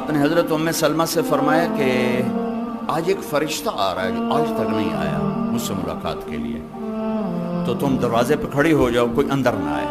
آپ نے حضرت ام سلمہ سے فرمایا کہ آج ایک فرشتہ آ رہا ہے جو آج تک نہیں آیا مجھ سے ملاقات کے لیے، تو تم دروازے پہ کھڑی ہو جاؤ، کوئی اندر نہ آئے۔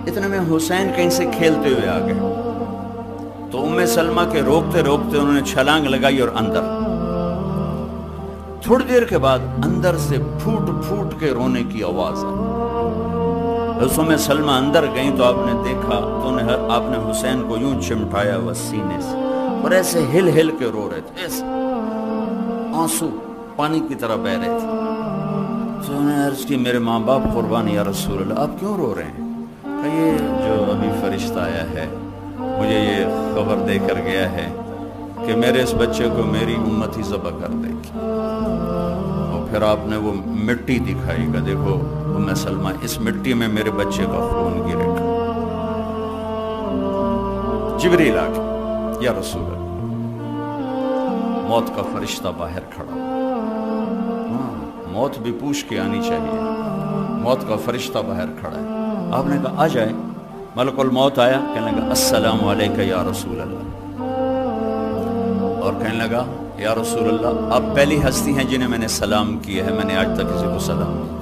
اتنے میں حسین کہیں سے کھیلتے ہوئے آ گئے، تو ام سلمہ کے روکتے روکتے انہوں نے چھلانگ لگائی اور اندر۔ تھوڑی دیر کے بعد اندر سے پھوٹ پھوٹ کے رونے کی آواز آئی۔ ام سلمہ اندر گئیں تو آپ نے دیکھا تو آپ نے حسین کو یوں چمٹایا ہوا سینے سے اور ایسے ہل ہل کے رو رہے تھے، ایسے آنسو پانی کی طرح بہ رہے تھے۔ تو انہوں نے عرض کی میرے ماں باپ قربان یا رسول اللہ، آپ کیوں رو رہے ہیں؟ کہ یہ جو ابھی فرشتہ آیا ہے مجھے یہ خبر دے کر گیا ہے کہ میرے اس بچے کو میری امت ہی ذبح کر دے گی۔ اور پھر آپ نے وہ مٹی دکھائی گا، دیکھو ام سلمہ اس مٹی میں میرے بچے کا خون گرے گا۔ جبریل آ گیا، یا رسول اللہ، موت کا فرشتہ باہر کھڑا، موت بھی پوچھ کے آنی چاہیے، موت کا فرشتہ باہر کھڑا ہے۔ آپ نے کہا آ جائے۔ ملک الموت آیا، کہنے لگا السلام علیکہ یا رسول اللہ، اور کہنے لگا یا رسول اللہ آپ پہلی ہستی ہیں جنہیں میں نے سلام کیا ہے، میں نے آج تک کسی کو سلام نہیں کیا۔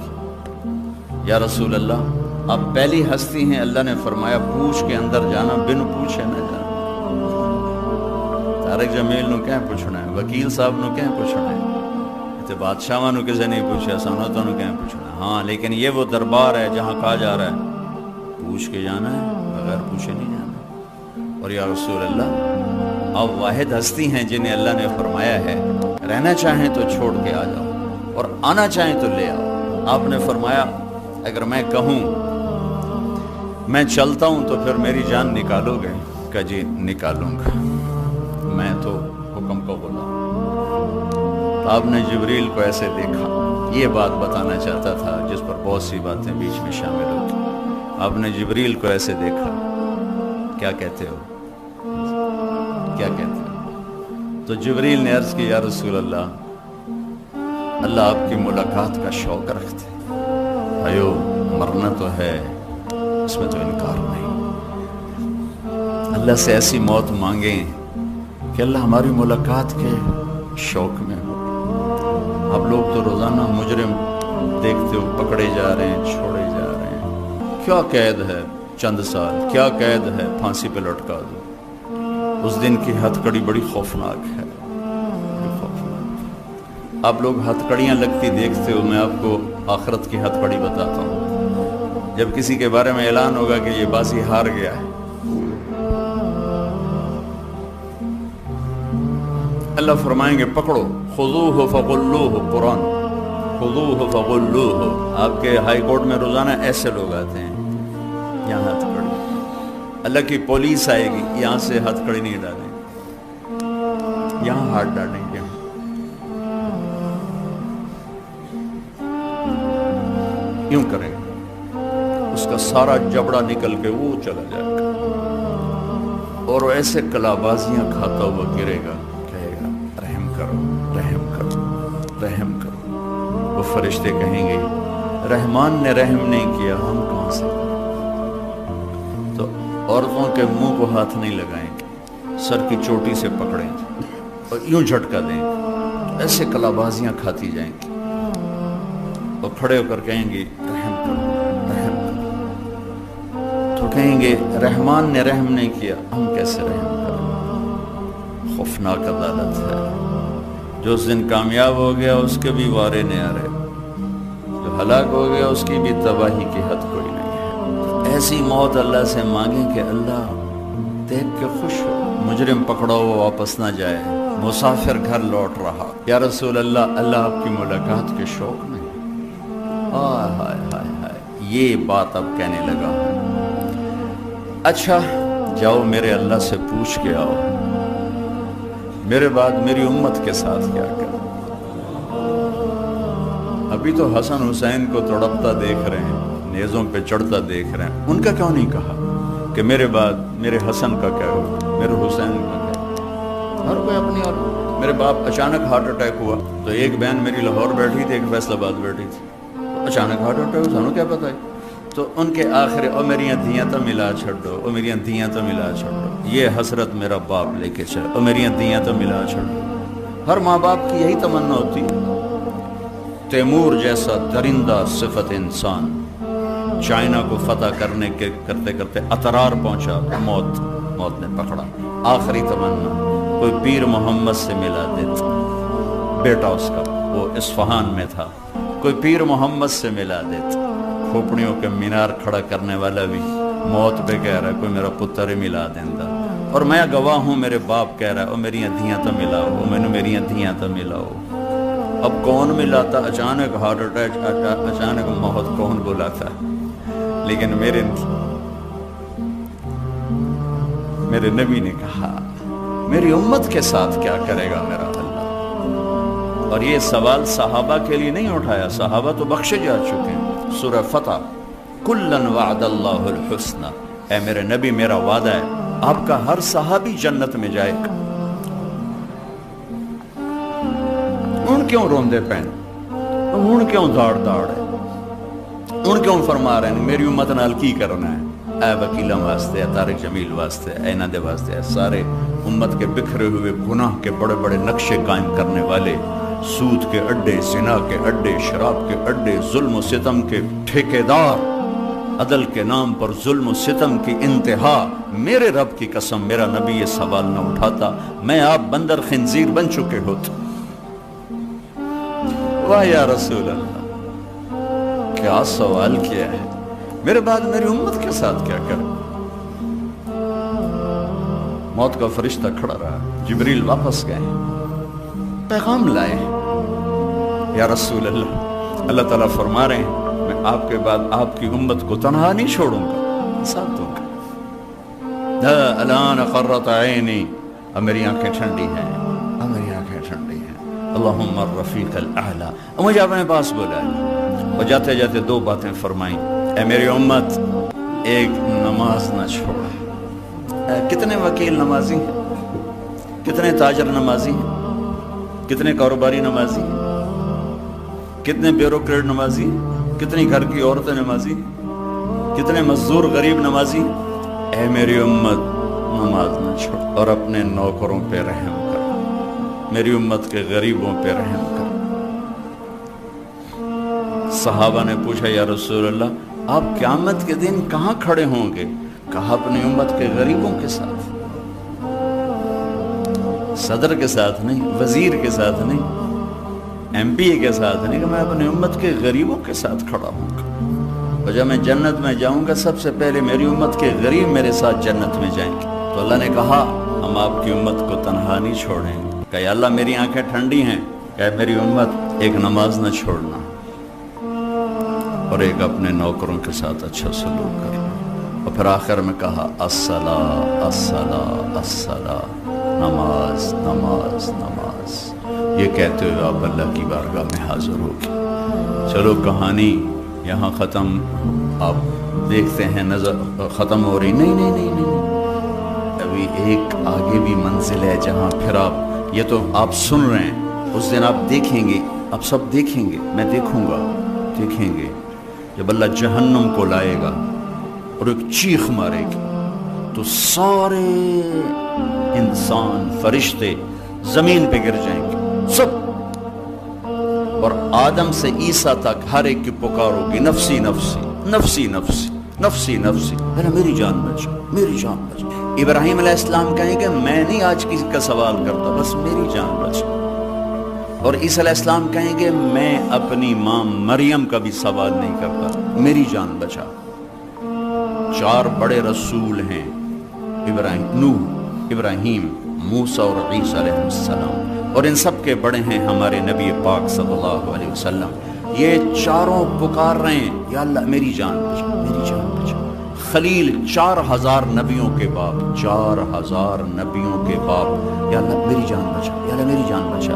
یا رسول اللہ آپ پہلی ہستی ہیں، اللہ نے فرمایا پوچھ کے اندر جانا، بن پوچھے نہ جانا۔ طارق جمیل نو کہیں پوچھنا ہے، وکیل صاحب نو کہیں پوچھنا ہے، بادشاہ نو کسے نہیں پوچھا، سنتوں نو کہیں پوچھنا۔ ہاں لیکن یہ وہ دربار ہے جہاں کہا جا رہا ہے پوچھ کے جانا ہے، بغیر پوچھے نہیں جانا۔ اور یا رسول اللہ آپ واحد ہستی ہیں جنہیں اللہ نے فرمایا ہے رہنا چاہیں تو چھوڑ کے آ جاؤ اور آنا چاہیں تو لے آؤ۔ آپ نے فرمایا اگر میں کہوں میں چلتا ہوں تو پھر میری جان نکالو گے؟ کہ جی نکالوں گا، میں تو حکم کو غلام۔ آپ نے جبریل کو ایسے دیکھا، یہ بات بتانا چاہتا تھا جس پر بہت سی باتیں بیچ میں شامل ہوتی۔ آپ نے جبریل کو ایسے دیکھا، کیا کہتے ہو، کیا کہتے ہو؟ تو جبریل نے عرض کی یا رسول اللہ، اللہ آپ کی ملاقات کا شوق رکھتے، بھائیو مرنا تو ہے، اس میں تو انکار نہیں۔ اللہ سے ایسی موت مانگیں کہ اللہ ہماری ملاقات کے شوق میں ہو۔ اب لوگ تو روزانہ مجرم دیکھتے ہو پکڑے جا رہے ہیں، چھوڑے جا رہے ہیں، کیا قید ہے چند سال، کیا قید ہے پھانسی پہ لٹکا دو۔ اس دن کی ہتھ کڑی بڑی خوفناک ہے، بڑی خوفناک۔ آپ لوگ ہتھ کڑیاں لگتی دیکھتے ہو، میں آپ کو آخرت کی ہتھ کڑی بتاتا ہوں۔ جب کسی کے بارے میں اعلان ہوگا کہ یہ بازی ہار گیا ہے، اللہ فرمائیں گے پکڑو، خذوہ فغلوہ، قرآن خذوہ فغلوہ۔ آپ کے ہائی کورٹ میں روزانہ ایسے لوگ آتے ہیں، یہاں ہتھ کڑی، اللہ کی پولیس آئے گی، یہاں سے ہتھ کڑی نہیں ڈالیں گے، یہاں ہاتھ ڈالیں گے، یوں کریں گے، اس کا سارا جبڑا نکل کے وہ چلا جائے گا اور وہ ایسے کلابازیاں کھاتا ہوا گرے گا، رحم کرو، رحم کرو۔ وہ فرشتے کہیں گے رحمان نے رحم نہیں کیا، ہم کہاں سے؟ تو عورتوں کے منہ کو ہاتھ نہیں لگائیں گے، سر کی چوٹی سے پکڑیں گے اور یوں جھٹکا دیں گے، ایسے کلابازیاں کھاتی جائیں گی اور کھڑے ہو کر کہیں گے رحم کرو، رحم کرو۔ تو کہیں گے رحمان نے رحم نہیں کیا، ہم کیسے رحم کریں؟ خوفناک عدالت ہے۔ جو اس دن کامیاب ہو گیا اس کے بھی وارے نیارے، جو ہلاک ہو گیا اس کی بھی تباہی کی حد کوئی نہیں ہے۔ ایسی موت اللہ سے مانگیں کہ اللہ دیکھ کے خوش ہو، مجرم پکڑا ہوا واپس نہ جائے، مسافر گھر لوٹ رہا، یا رسول اللہ اللہ آپ کی ملاقات کے شوق میں۔ ہائے ہائے ہائے ہائے، یہ بات اب کہنے لگا ہوں۔ اچھا جاؤ میرے اللہ سے پوچھ کے آؤ میرے بعد میری امت کے ساتھ کیا کریں۔ ابھی تو حسن حسین کو تڑپتا دیکھ رہے ہیں، نیزوں پہ چڑھتا دیکھ رہے ہیں، ان کا کیوں نہیں کہا کہ میرے بعد میرے حسن کا کیا ہوگا، میرے حسین کا کیا؟ ہر کوئی اپنی، اور میرے باپ اچانک ہارٹ اٹیک ہوا تو ایک بہن میری لاہور بیٹھی تھی، ایک فیصل آباد بیٹھی تھی، اچانک ہارٹ اٹیک، سانو کیا پتہ ہے؟ تو ان کے آخر او میریاں دھیاں تو ملا چھڑو، او میریاں دھیاں تو ملا چھڑو، یہ حسرت میرا باپ لے کے چل، او میریاں دھیاں تو ملا چھڑو۔ ہر ماں باپ کی یہی تمنا ہوتی ہے۔ تیمور جیسا درندہ صفت انسان چائنا کو فتح کرنے کے کرتے کرتے اترار پہنچا، موت نے پکڑا۔ آخری تمنا کوئی پیر محمد سے ملا دیتا، بیٹا اس کا وہ اصفہان میں تھا، کوئی پیر محمد سے ملا دیتا۔ کھوپڑیوں کے مینار کھڑا کرنے والا بھی موت پہ کہہ رہا ہے کوئی میرا پتر ہی ملا دیندا، اور میں گواہ ہوں، میرے باپ کہہ رہا ہے او میریاں دھیاں تو ملاؤ، میں نے میریاں دھیاں تو ملاؤ۔ اب کون ملاتا؟ اچانک ہارٹ اٹیک، اچانک موت کون بلاتا؟ لیکن میرے نبی نے کہا میری امت کے ساتھ کیا کرے گا میرا اللہ؟ اور یہ سوال صحابہ کے لیے نہیں اٹھایا، صحابہ تو بخشے جا چکے ہیں۔ سورہ فتح، کلن وعد اللہ الحسنى، اے میرے نبی میرا وعدہ ہے آپ کا ہر صحابی جنت میں جائے گا۔ ان کیوں روندے پین، ان کیوں داڑ ہے، ان کیوں فرما رہے ہیں میری امت نال کی کرنا ہے؟ اے وکیلہ واسطے، اے طارق جمیل واسطے، اے نادے واسطے، اے سارے امت کے بکھرے ہوئے گناہ کے بڑے بڑے نقشے قائم کرنے والے، سود کے اڈے، زنا کے اڈے، شراب کے اڈے، ظلم و ستم کے ٹھیکیدار، عدل کے نام پر ظلم و ستم کی انتہا۔ میرے رب کی قسم میرا نبی یہ سوال نہ اٹھاتا، میں آپ بندر خنزیر بن چکے ہوتے۔ واہ یا رسول اللہ، کیا سوال کیا ہے، میرے بعد میری امت کے ساتھ کیا کر؟ موت کا فرشتہ کھڑا رہا، جبریل واپس گئے، پیغام لائے، یا رسول اللہ، اللہ تعالیٰ فرما رہے ہیں میں آپ کے بعد آپ کی امت کو تنہا نہیں چھوڑوں گا، ساتھ دوں گا۔ الان قرۃ عینی، اب میری آنکھیں ٹھنڈی ہیں، اب میری آنکھیں ٹھنڈی ہیں، اللہم الرفیق الاعلی۔ اور مجھے اپنے پاس بلایا اور جاتے جاتے دو باتیں فرمائیں، اے میری امت ایک نماز نہ چھوڑ۔ کتنے وکیل نمازی ہیں، کتنے تاجر نمازی ہیں، کتنے کاروباری نمازی ہیں، کتنے بیوروکریٹ نمازی ہیں، کتنی گھر کی عورتیں نمازی ہیں، کتنے مزدور غریب نمازی ہیں۔ اے میری امت نماز نہ چھوڑ اور اپنے نوکروں پہ رحم کر، میری امت کے غریبوں پہ رحم کر۔ صحابہ نے پوچھا یا رسول اللہ آپ قیامت کے دن کہاں کھڑے ہوں گے؟ کہا اپنی امت کے غریبوں کے ساتھ، صدر کے ساتھ نہیں، وزیر کے ساتھ نہیں، ایم پی کے ساتھ نہیں، کہ میں اپنی امت کے غریبوں کے ساتھ کھڑا ہوں گا، اور جب میں جنت میں جاؤں گا سب سے پہلے میری امت کے غریب میرے ساتھ جنت میں جائیں گے۔ تو اللہ نے کہا ہم آپ کی امت کو تنہا نہیں چھوڑیں گے۔ کہ اللہ میری آنکھیں ٹھنڈی ہیں، کہ میری امت ایک نماز نہ چھوڑنا اور ایک اپنے نوکروں کے ساتھ اچھا سلوک کرنا۔ اور پھر آخر میں کہا الصلاۃ الصلاۃ الصلاۃ، نماز نماز نماز۔ یہ کہتے ہوئے آپ اللہ کی بارگاہ میں حاضر ہو گئے۔ چلو کہانی یہاں ختم، آپ دیکھتے ہیں نظر ختم ہو رہی، نہیں نہیں نہیں نہیں، ابھی ایک آگے بھی منزل ہے جہاں پھر آپ، یہ تو آپ سن رہے ہیں، اس دن آپ دیکھیں گے، آپ سب دیکھیں گے، میں دیکھوں گا، دیکھیں گے جب اللہ جہنم کو لائے گا اور ایک چیخ مارے گی تو سارے انسان فرشتے زمین پہ گر جائیں گے سب، اور آدم سے عیسیٰ تک ہر ایک کی پکار ہوگی نفسی نفسی نفسی نفسی نفسی نفسی، میری جان بچا، میری جان بچا۔ ابراہیم علیہ السلام کہیں کہ میں نہیں آج کسی کا سوال کرتا، بس میری جان بچا۔ اور عیسیٰ علیہ السلام کہیں گے میں اپنی ماں مریم کا بھی سوال نہیں کرتا، میری جان بچا۔ چار بڑے رسول ہیں، نوح، ابراہیم، موسیٰ اور عیسیٰ علیہ السلام، اور ان سب کے بڑے ہیں ہمارے نبی پاک صلی اللہ علیہ وسلم۔ یہ چاروں پکار رہے ہیں یا اللہ میری جان بچا، میری جان بچا۔ خلیل 4000 نبیوں کے باپ، 4000 نبیوں کے باپ، یا اللہ میری جان بچا، یا اللہ میری جان بچا۔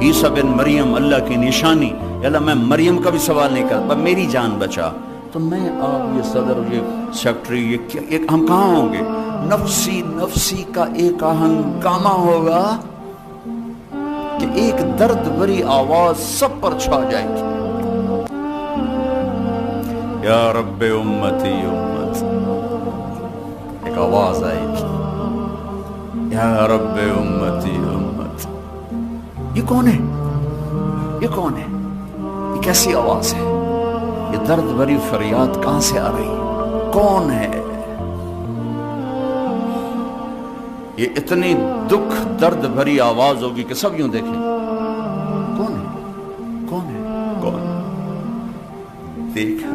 عیسیٰ بن مریم اللہ کی نشانی، یا اللہ میں مریم کا بھی سوال نہیں کرتا، میری جان بچا۔ تو میں آپ یہ صدر، یہ سیکٹری، یہ ہم کہاں ہوں گے؟ نفسی نفسی کا ایک ہنگامہ ہوگا کہ ایک درد بھری آواز سب پر چھا جائے گی، یا رب امتی امت، ایک آواز آئی تھی یا رب امتی امت. یہ کون ہے؟ یہ کون ہے؟ یہ کیسی آواز ہے؟ یہ درد بھری فریاد کہاں سے آ رہی ہے؟ کون ہے یہ؟ اتنی دکھ درد بھری آواز ہوگی کہ سب یوں دیکھیں کون ہے کون ہے کون ہے؟ دیکھا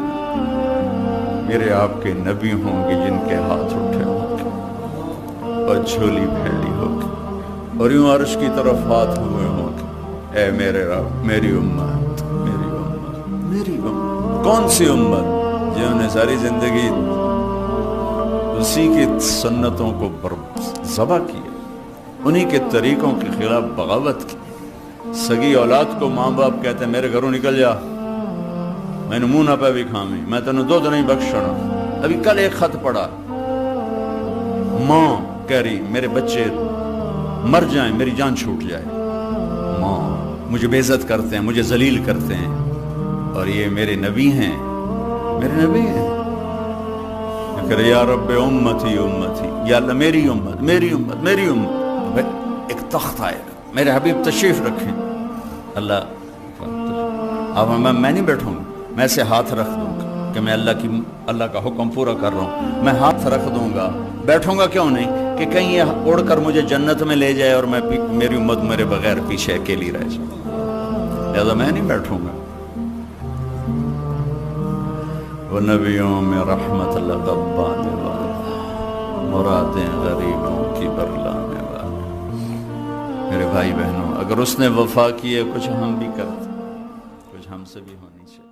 میرے آپ کے نبی ہوں گے جن کے ہاتھ اٹھے ہوں گے اور جھولی پھیلی ہوگی اور یوں عرش کی طرف ہاتھ ہوئے ہوں گے. اے میرے رب، میری امت، میری امت، میری امت. کون سی امت؟ جنہوں نے ساری زندگی اسی کی سنتوں کو ذبح کیا، انہی کے طریقوں کے خلاف بغاوت کی. سگی اولاد کو ماں باپ کہتے ہیں میرے گھروں نکل جا، میں نے منہ نہ پہ بھی کھامی، میں تینوں دو نہیں بخشنا. ابھی کل ایک خط پڑا، ماں کہہ رہی میرے بچے مر جائیں، میری جان چھوٹ جائے. ماں مجھے بے عزت کرتے ہیں، مجھے ذلیل کرتے ہیں، اور یہ میرے نبی ہیں، میرے نبی ہیں. کہ یا رب امتی امتی، یا اللہ میری امت، میری امت، میری امت. ایک تخت آئے گا، میرے حبیب تشریف رکھیں. اللہ اب میں نہیں بیٹھوں گا، میں ایسے ہاتھ رکھ دوں گا کہ میں اللہ کا حکم پورا کر رہا ہوں. میں ہاتھ رکھ دوں گا، بیٹھوں گا کیوں نہیں کہ کہیں یہ اڑ کر مجھے جنت میں لے جائے اور میں میری امت میرے بغیر پیچھے اکیلی رہ جائے. لہذا میں نہیں بیٹھوں گا. وہ نبیوں میں رحمت لغبانے والا، مرادیں غریبوں کی برلانے والا. میرے بھائی بہنوں، اگر اس نے وفا کی ہے کچھ ہم بھی کرتے، کچھ ہم سے بھی ہونی چاہیے.